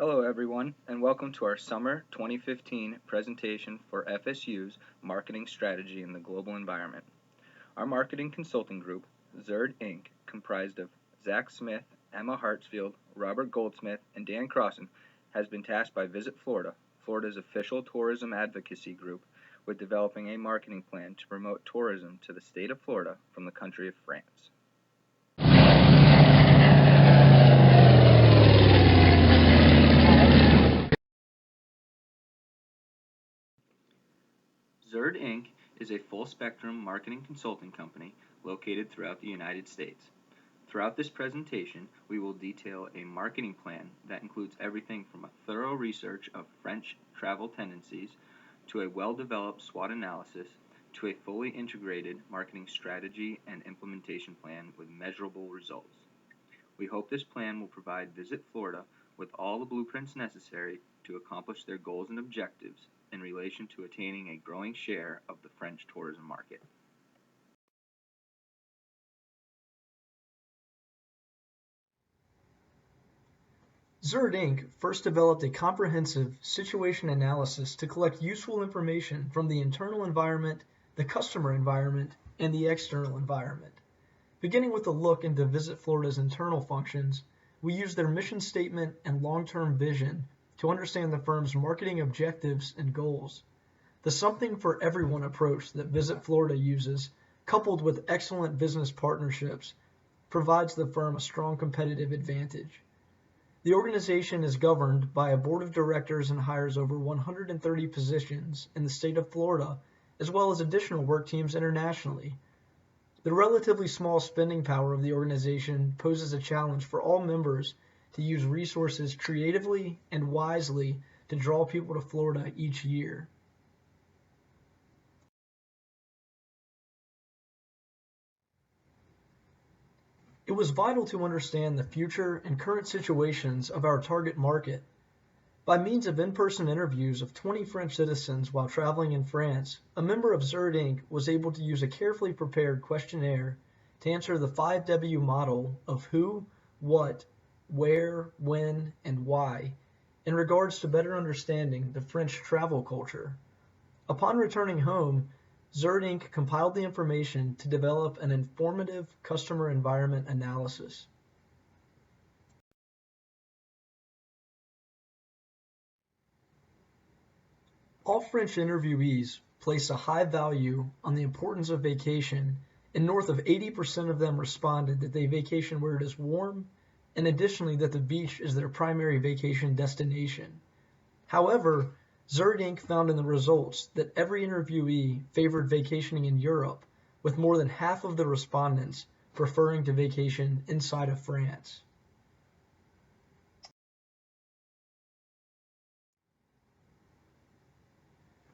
Hello everyone, and welcome to our Summer 2015 presentation for FSU's Marketing Strategy in the Global Environment. Our marketing consulting group, Zerd Inc., comprised of Zach Smith, Emma Hartsfield, Robert Goldsmith, and Dan Crossan, has been tasked by Visit Florida, Florida's official tourism advocacy group, with developing a marketing plan to promote tourism to the state of Florida from the country of France. Zerd Inc. is a full-spectrum marketing consulting company located throughout the United States. Throughout this presentation, we will detail a marketing plan that includes everything from a thorough research of French travel tendencies to a well-developed SWOT analysis to a fully integrated marketing strategy and implementation plan with measurable results. We hope this plan will provide Visit Florida with all the blueprints necessary to accomplish their goals and objectives in relation to attaining a growing share of the French tourism market. Zerd Inc. first developed a comprehensive situation analysis to collect useful information from the internal environment, the customer environment, and the external environment. Beginning with a look into Visit Florida's internal functions, we used their mission statement and long-term vision to understand the firm's marketing objectives and goals. The something for everyone approach that Visit Florida uses, coupled with excellent business partnerships, provides the firm a strong competitive advantage. The organization is governed by a board of directors and hires over 130 positions in the state of Florida, as well as additional work teams internationally. The relatively small spending power of the organization poses a challenge for all members to use resources creatively and wisely to draw people to Florida each year. It was vital to understand the future and current situations of our target market. By means of in-person interviews of 20 French citizens while traveling in France, a member of Zerd Inc. was able to use a carefully prepared questionnaire to answer the 5W model of who, what, where, when, and why in regards to better understanding the French travel culture. Upon returning home, Zerd Inc. compiled the information to develop an informative customer environment analysis. All French interviewees place a high value on the importance of vacation, and north of 80% of them responded that they vacation where it is warm, and additionally that the beach is their primary vacation destination. However, Zerd Inc. found in the results that every interviewee favored vacationing in Europe, with more than half of the respondents preferring to vacation inside of France.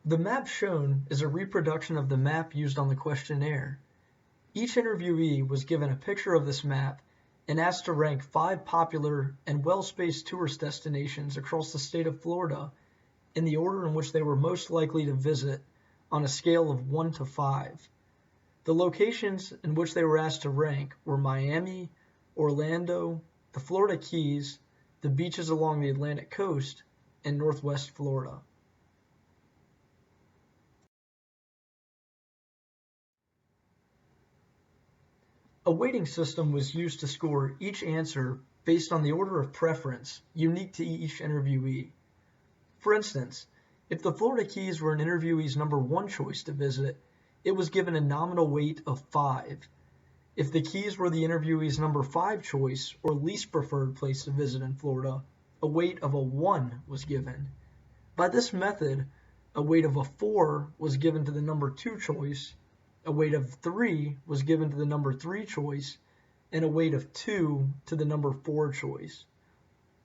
The map shown is a reproduction of the map used on the questionnaire. Each interviewee was given a picture of this map and asked to rank 5 popular and well-spaced tourist destinations across the state of Florida in the order in which they were most likely to visit on a scale of 1 to 5. The locations in which they were asked to rank were Miami, Orlando, the Florida Keys, the beaches along the Atlantic coast, and Northwest Florida. A weighting system was used to score each answer based on the order of preference unique to each interviewee. For instance, if the Florida Keys were an interviewee's number 1 choice to visit, it was given a nominal weight of 5. If the Keys were the interviewee's number 5 choice or least preferred place to visit in Florida, a weight of a 1 was given. By this method, a weight of a 4 was given to the number 2 choice, a weight of 3 was given to the number 3 choice, and a weight of 2 to the number 4 choice.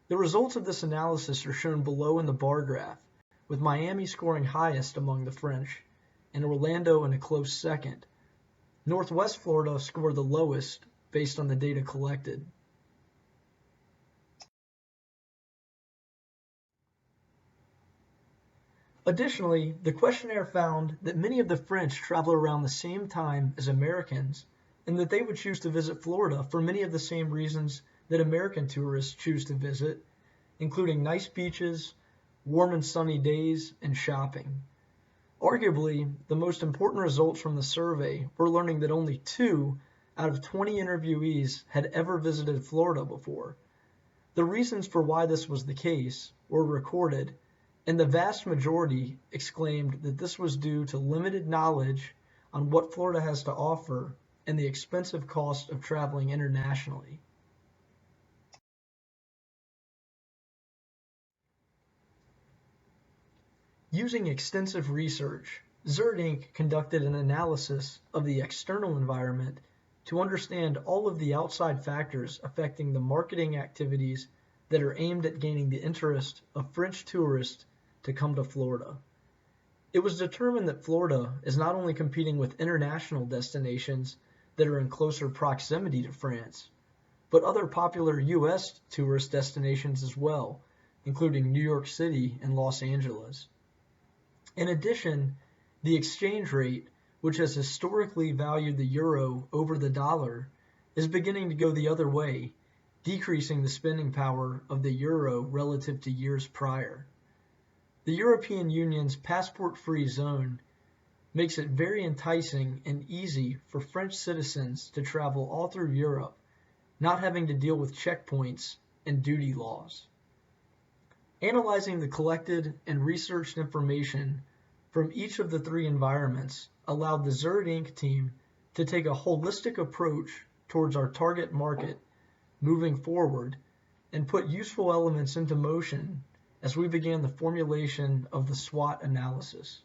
The results of this analysis are shown below in the bar graph, with Miami scoring highest among the French, and Orlando in a close second. Northwest Florida scored the lowest based on the data collected. Additionally, the questionnaire found that many of the French travel around the same time as Americans, and that they would choose to visit Florida for many of the same reasons that American tourists choose to visit, including nice beaches, warm and sunny days, and shopping. Arguably, the most important results from the survey were learning that only 2 out of 20 interviewees had ever visited Florida before. The reasons for why this was the case were recorded, and the vast majority exclaimed that this was due to limited knowledge on what Florida has to offer and the expensive cost of traveling internationally. Using extensive research, Zerd Inc. conducted an analysis of the external environment to understand all of the outside factors affecting the marketing activities that are aimed at gaining the interest of French tourists to come to Florida. It was determined that Florida is not only competing with international destinations that are in closer proximity to France, but other popular U.S. tourist destinations as well, including New York City and Los Angeles. In addition, the exchange rate, which has historically valued the euro over the dollar, is beginning to go the other way, decreasing the spending power of the euro relative to years prior. The European Union's passport-free zone makes it very enticing and easy for French citizens to travel all through Europe, not having to deal with checkpoints and duty laws. Analyzing the collected and researched information from each of the 3 environments allowed the Zerd Inc. team to take a holistic approach towards our target market moving forward and put useful elements into motion as we began the formulation of the SWOT analysis.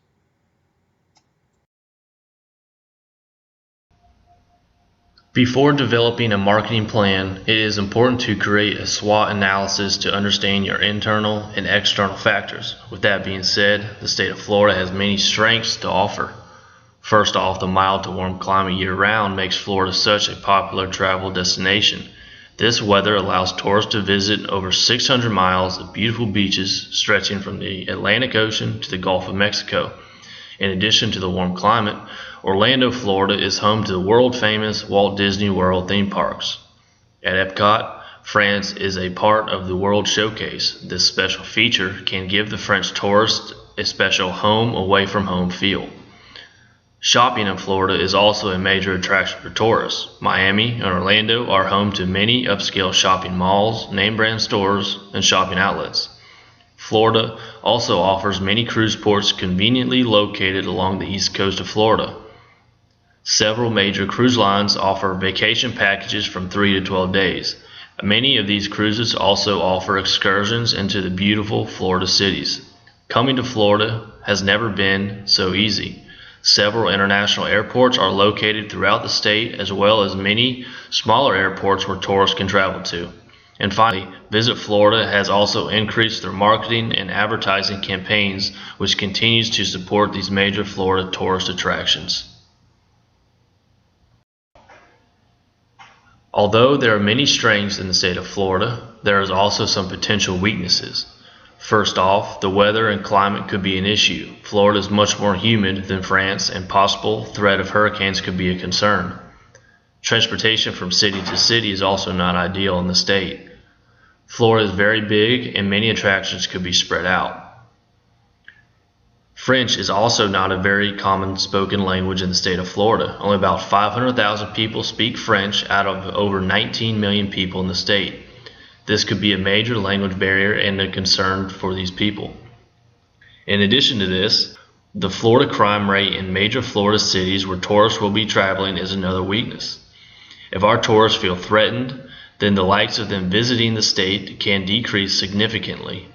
Before developing a marketing plan, it is important to create a SWOT analysis to understand your internal and external factors. With that being said, the state of Florida has many strengths to offer. First off, the mild to warm climate year-round makes Florida such a popular travel destination. This weather allows tourists to visit over 600 miles of beautiful beaches stretching from the Atlantic Ocean to the Gulf of Mexico. In addition to the warm climate, Orlando, Florida is home to the world-famous Walt Disney World theme parks. At Epcot, France is a part of the World Showcase. This special feature can give the French tourist a special home-away-from-home feel. Shopping in Florida is also a major attraction for tourists. Miami and Orlando are home to many upscale shopping malls, name-brand stores, and shopping outlets. Florida also offers many cruise ports conveniently located along the east coast of Florida. Several major cruise lines offer vacation packages from 3 to 12 days. Many of these cruises also offer excursions into the beautiful Florida cities. Coming to Florida has never been so easy. Several international airports are located throughout the state, as well as many smaller airports where tourists can travel to. And finally, Visit Florida has also increased their marketing and advertising campaigns, which continues to support these major Florida tourist attractions. Although there are many strengths in the state of Florida, there is also some potential weaknesses. First off, the weather and climate could be an issue. Florida is much more humid than France, and possible threat of hurricanes could be a concern. Transportation from city to city is also not ideal in the state. Florida is very big, and many attractions could be spread out. French is also not a very common spoken language in the state of Florida. Only about 500,000 people speak French out of over 19 million people in the state. This could be a major language barrier and a concern for these people. In addition to this, the Florida crime rate in major Florida cities where tourists will be traveling is another weakness. If our tourists feel threatened, then the likes of them visiting the state can decrease significantly.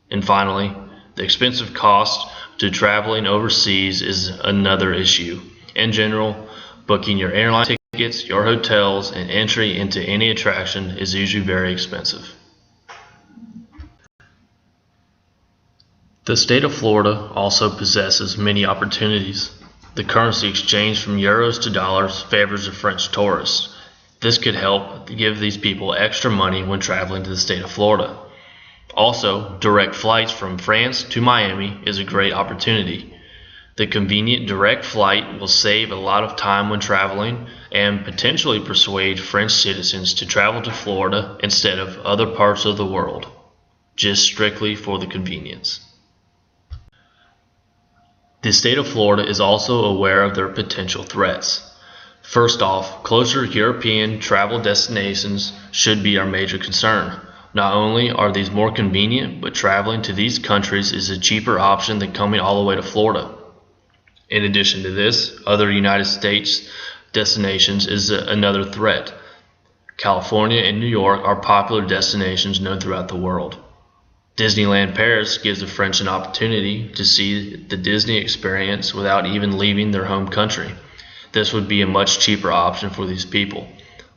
And finally, the expensive cost to traveling overseas is another issue. In general, booking your airline tickets, your hotels, and entry into any attraction is usually very expensive. The state of Florida also possesses many opportunities. The currency exchange from euros to dollars favors the French tourists. This could help give these people extra money when traveling to the state of Florida. Also, direct flights from France to Miami is a great opportunity. The convenient direct flight will save a lot of time when traveling and potentially persuade French citizens to travel to Florida instead of other parts of the world. just strictly for the convenience. The state of Florida is also aware of their potential threats. First off, closer European travel destinations should be our major concern. Not only are these more convenient, but traveling to these countries is a cheaper option than coming all the way to Florida. In addition to this, other United States destinations is another threat. California and New York are popular destinations known throughout the world. Disneyland Paris gives the French an opportunity to see the Disney experience without even leaving their home country. This would be a much cheaper option for these people.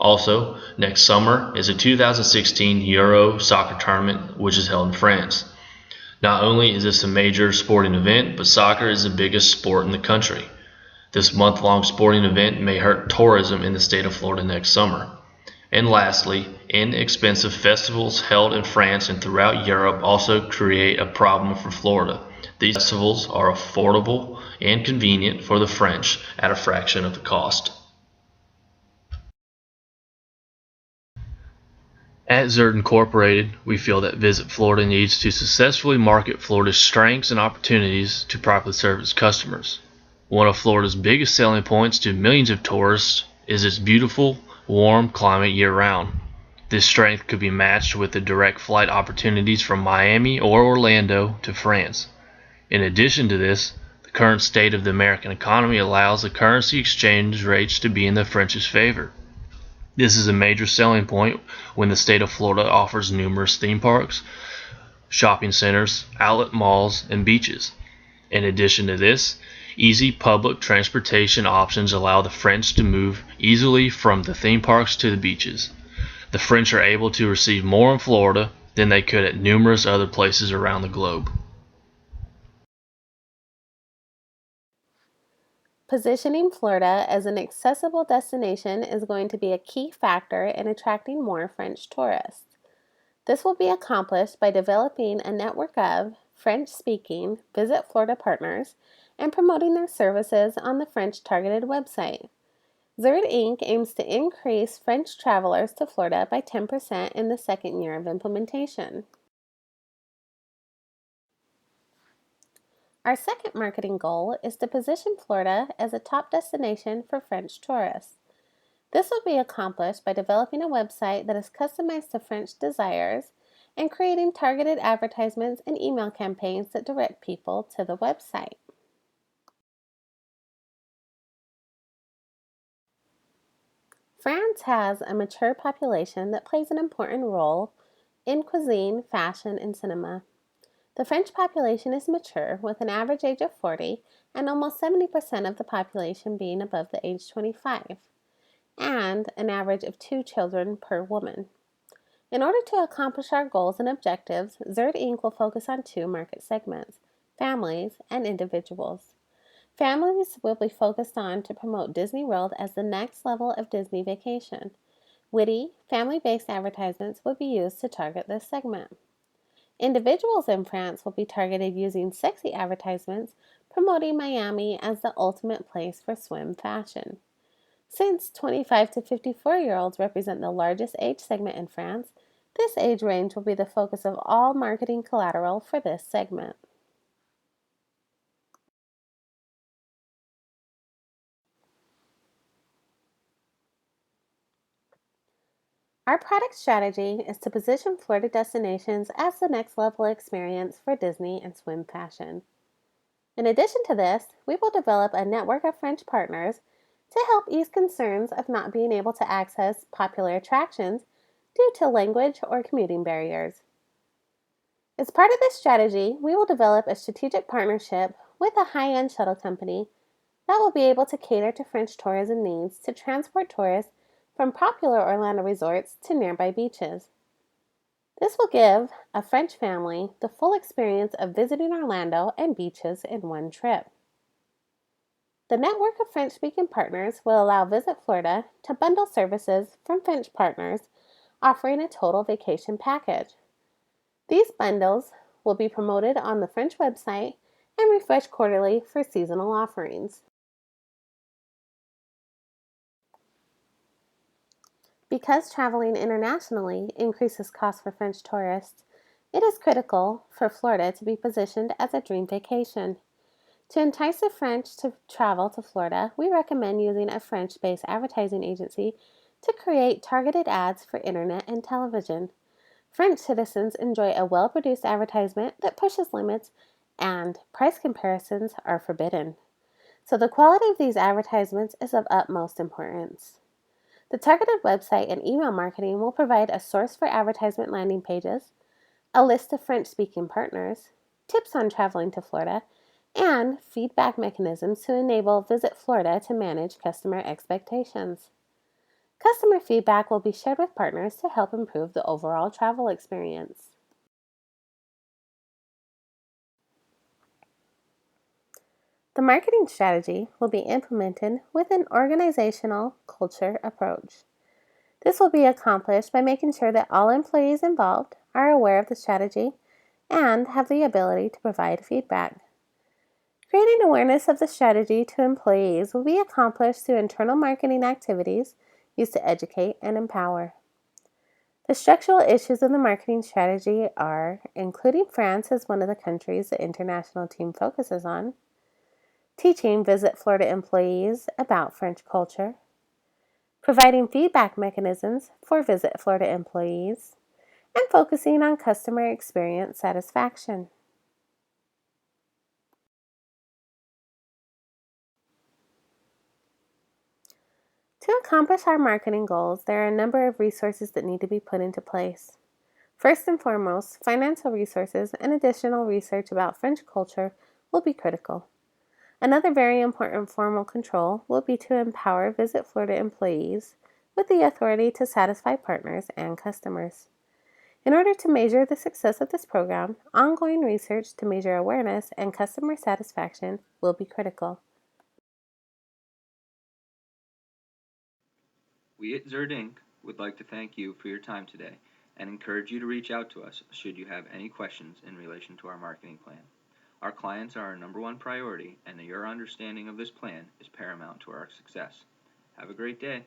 Also, next summer is a 2016 Euro soccer tournament which is held in France. Not only is this a major sporting event, but soccer is the biggest sport in the country. This month-long sporting event may hurt tourism in the state of Florida next summer. And lastly, inexpensive festivals held in France and throughout Europe also create a problem for Florida. These festivals are affordable and convenient for the French at a fraction of the cost. At Zert Incorporated, we feel that Visit Florida needs to successfully market Florida's strengths and opportunities to properly serve its customers. One of Florida's biggest selling points to millions of tourists is its beautiful, warm climate year-round. This strength could be matched with the direct flight opportunities from Miami or Orlando to France. In addition to this, the current state of the American economy allows the currency exchange rates to be in the French's favor. This is a major selling point when the state of Florida offers numerous theme parks, shopping centers, outlet malls, and beaches. In addition to this, easy public transportation options allow the French to move easily from the theme parks to the beaches. The French are able to receive more in Florida than they could at numerous other places around the globe. Positioning Florida as an accessible destination is going to be a key factor in attracting more French tourists. This will be accomplished by developing a network of French-speaking Visit Florida partners and promoting their services on the French-targeted website. Zerd Inc. aims to increase French travelers to Florida by 10% in the second year of implementation. Our second marketing goal is to position Florida as a top destination for French tourists. This will be accomplished by developing a website that is customized to French desires and creating targeted advertisements and email campaigns that direct people to the website. France has a mature population that plays an important role in cuisine, fashion, and cinema. The French population is mature with an average age of 40 and almost 70% of the population being above the age 25. And an average of 2 children per woman. In order to accomplish our goals and objectives, Zerd Inc. will focus on 2 market segments, families and individuals. Families will be focused on to promote Disney World as the next level of Disney vacation. Witty, family-based advertisements will be used to target this segment. Individuals in France will be targeted using sexy advertisements promoting Miami as the ultimate place for swim fashion. Since 25 to 54-year-olds represent the largest age segment in France, this age range will be the focus of all marketing collateral for this segment. Our product strategy is to position Florida destinations as the next level experience for Disney and swim fashion. In addition to this, we will develop a network of French partners to help ease concerns of not being able to access popular attractions due to language or commuting barriers. As part of this strategy, we will develop a strategic partnership with a high-end shuttle company that will be able to cater to French tourism needs to transport tourists from popular Orlando resorts to nearby beaches. This will give a French family the full experience of visiting Orlando and beaches in one trip. The network of French-speaking partners will allow Visit Florida to bundle services from French partners, offering a total vacation package. These bundles will be promoted on the French website and refreshed quarterly for seasonal offerings. Because traveling internationally increases costs for French tourists, It is critical for Florida to be positioned as a dream vacation. To entice the French to travel to Florida, we recommend using a French-based advertising agency to create targeted ads for internet and television. French citizens enjoy a well-produced advertisement that pushes limits, and price comparisons are forbidden. So the quality of these advertisements is of utmost importance. The targeted website and email marketing will provide a source for advertisement landing pages, a list of French-speaking partners, tips on traveling to Florida, and feedback mechanisms to enable Visit Florida to manage customer expectations. Customer feedback will be shared with partners to help improve the overall travel experience. The marketing strategy will be implemented with an organizational culture approach. This will be accomplished by making sure that all employees involved are aware of the strategy and have the ability to provide feedback. Creating awareness of the strategy to employees will be accomplished through internal marketing activities used to educate and empower. The structural issues of the marketing strategy are including France as one of the countries the international team focuses on, teaching Visit Florida employees about French culture, providing feedback mechanisms for Visit Florida employees, and focusing on customer experience satisfaction. To accomplish our marketing goals, there are a number of resources that need to be put into place. First and foremost, financial resources and additional research about French culture will be critical. Another very important formal control will be to empower Visit Florida employees with the authority to satisfy partners and customers. In order to measure the success of this program, ongoing research to measure awareness and customer satisfaction will be critical. We at Zerd Inc. would like to thank you for your time today and encourage you to reach out to us should you have any questions in relation to our marketing plan. Our clients are our number one priority, and your understanding of this plan is paramount to our success. Have a great day.